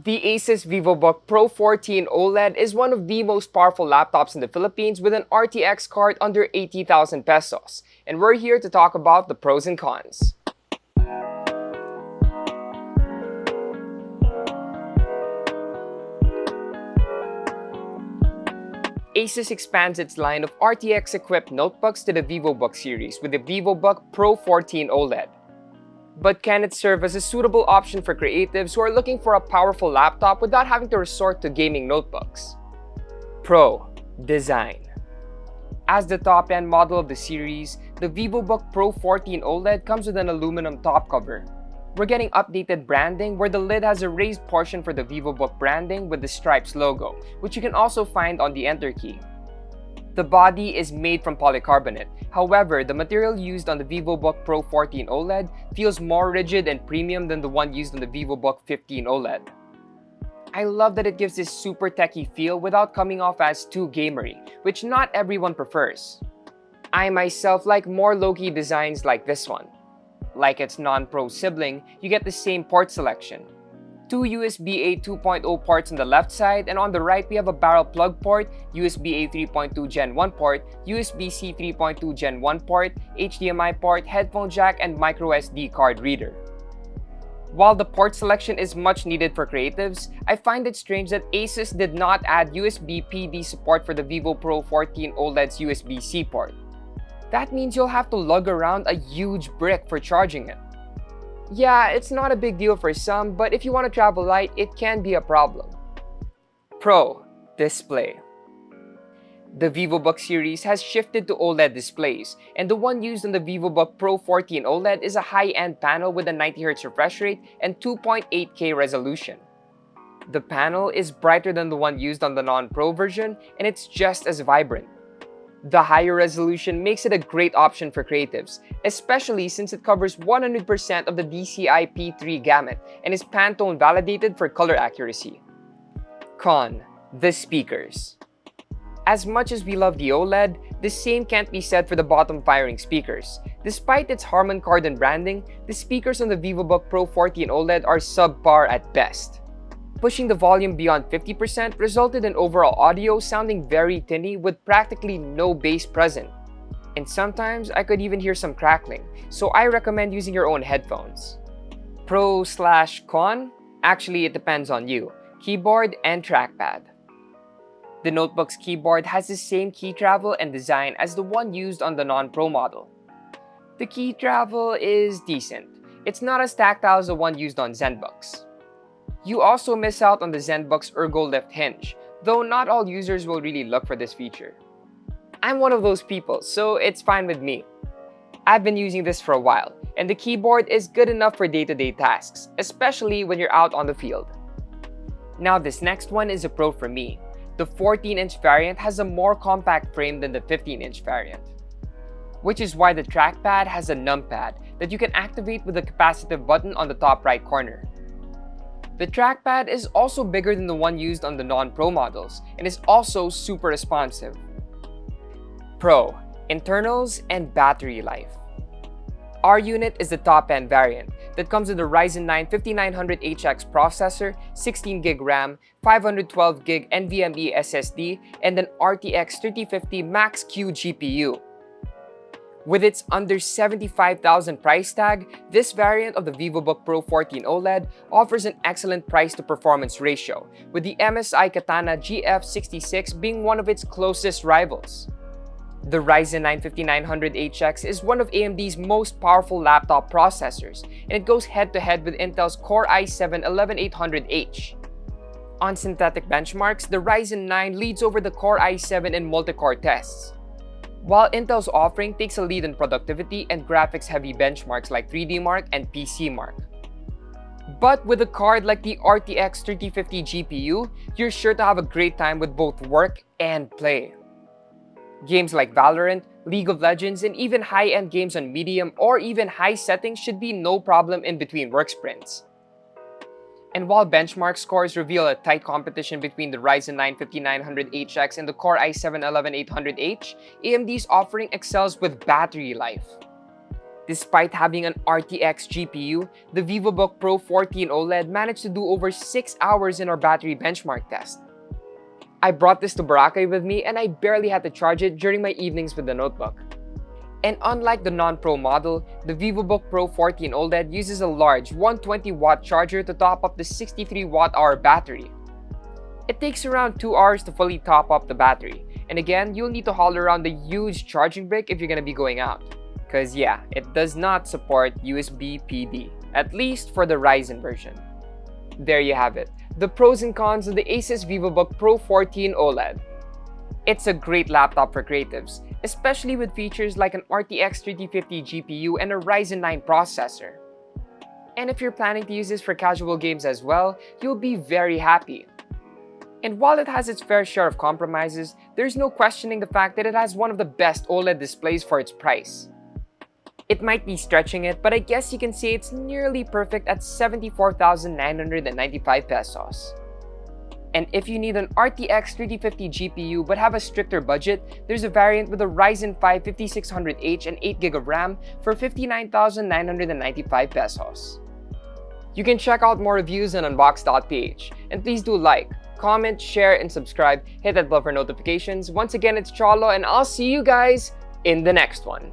The ASUS VivoBook Pro 14 OLED is one of the most powerful laptops in the Philippines with an RTX card under 80,000 pesos. And we're here to talk about the pros and cons. ASUS expands its line of RTX-equipped notebooks to the VivoBook series with the VivoBook Pro 14 OLED. But can it serve as a suitable option for creatives who are looking for a powerful laptop without having to resort to gaming notebooks? Pro. Design. As the top-end model of the series, the VivoBook Pro 14 OLED comes with an aluminum top cover. We're getting updated branding where the lid has a raised portion for the VivoBook branding with the Stripes logo, which you can also find on the Enter key. The body is made from polycarbonate. However, the material used on the VivoBook Pro 14 OLED feels more rigid and premium than the one used on the VivoBook 15 OLED. I love that it gives this super techy feel without coming off as too gamery, which not everyone prefers. I myself like more low-key designs like this one. Like its non-pro sibling, you get the same port selection. Two USB-A 2.0 ports on the left side, and on the right we have a barrel plug port, USB-A 3.2 Gen 1 port, USB-C 3.2 Gen 1 port, HDMI port, headphone jack, and microSD card reader. While the port selection is much needed for creatives, I find it strange that ASUS did not add USB PD support for the Vivo Pro 14 OLED's USB-C port. That means you'll have to lug around a huge brick for charging it. Yeah, it's not a big deal for some, but if you want to travel light, it can be a problem. Pro. Display. The VivoBook series has shifted to OLED displays, and the one used on the VivoBook Pro 14 OLED is a high-end panel with a 90Hz refresh rate and 2.8K resolution. The panel is brighter than the one used on the non-Pro version, and it's just as vibrant. The higher resolution makes it a great option for creatives, especially since it covers 100% of the DCI P3 gamut and is Pantone validated for color accuracy. Con. The speakers. As much as we love the OLED, the same can't be said for the bottom-firing speakers. Despite its Harman Kardon branding, the speakers on the VivoBook Pro 14 OLED are subpar at best. Pushing the volume beyond 50% resulted in overall audio sounding very tinny with practically no bass present. And sometimes I could even hear some crackling, so I recommend using your own headphones. Pro/con? Actually, it depends on you. Keyboard and trackpad. The notebook's keyboard has the same key travel and design as the one used on the non-Pro model. The key travel is decent. It's not as tactile as the one used on ZenBooks. You also miss out on the ZenBook's Ergo Lift hinge, though not all users will really look for this feature. I'm one of those people, so it's fine with me. I've been using this for a while, and the keyboard is good enough for day-to-day tasks, especially when you're out on the field. Now this next one is a pro for me. The 14-inch variant has a more compact frame than the 15-inch variant, which is why the trackpad has a numpad that you can activate with a capacitive button on the top right corner. The trackpad is also bigger than the one used on the non-Pro models and is also super responsive. Pro. Internals and battery life. Our unit is the top-end variant that comes with a Ryzen 9 5900HX processor, 16GB RAM, 512GB NVMe SSD, and an RTX 3050 Max-Q GPU. With its under 75,000 price tag, this variant of the VivoBook Pro 14 OLED offers an excellent price-to-performance ratio, with the MSI Katana GF66 being one of its closest rivals. The Ryzen 9 5900HX is one of AMD's most powerful laptop processors, and it goes head-to-head with Intel's Core i7 11800H. On synthetic benchmarks, the Ryzen 9 leads over the Core i7 in multi-core tests, while Intel's offering takes a lead in productivity and graphics-heavy benchmarks like 3D Mark and PC Mark. But with a card like the RTX 3050 GPU, you're sure to have a great time with both work and play. Games like Valorant, League of Legends, and even high-end games on medium or even high settings should be no problem in between work sprints. And while benchmark scores reveal a tight competition between the Ryzen 9 5900HX and the Core i7 11800H, AMD's offering excels with battery life. Despite having an RTX GPU, the VivoBook Pro 14 OLED managed to do over 6 hours in our battery benchmark test. I brought this to Boracay with me and I barely had to charge it during my evenings with the notebook. And unlike the non-Pro model, the VivoBook Pro 14 OLED uses a large 120-watt charger to top up the 63-watt-hour battery. It takes around 2 hours to fully top up the battery, and again, you'll need to haul around the huge charging brick if you're gonna be going out. Cause yeah, it does not support USB PD, at least for the Ryzen version. There you have it, the pros and cons of the ASUS VivoBook Pro 14 OLED. It's a great laptop for creatives, especially with features like an RTX 3050 GPU and a Ryzen 9 processor. And if you're planning to use this for casual games as well, you'll be very happy. And while it has its fair share of compromises, there's no questioning the fact that it has one of the best OLED displays for its price. It might be stretching it, but I guess you can say it's nearly perfect at 74,995 pesos. And if you need an RTX 3050 GPU but have a stricter budget, there's a variant with a Ryzen 5 5600H and 8GB of RAM for 59,995 pesos. You can check out more reviews on Unbox PH, and please do like, comment, share, and subscribe. Hit that bell for notifications. Once again, it's Cholo, and I'll see you guys in the next one.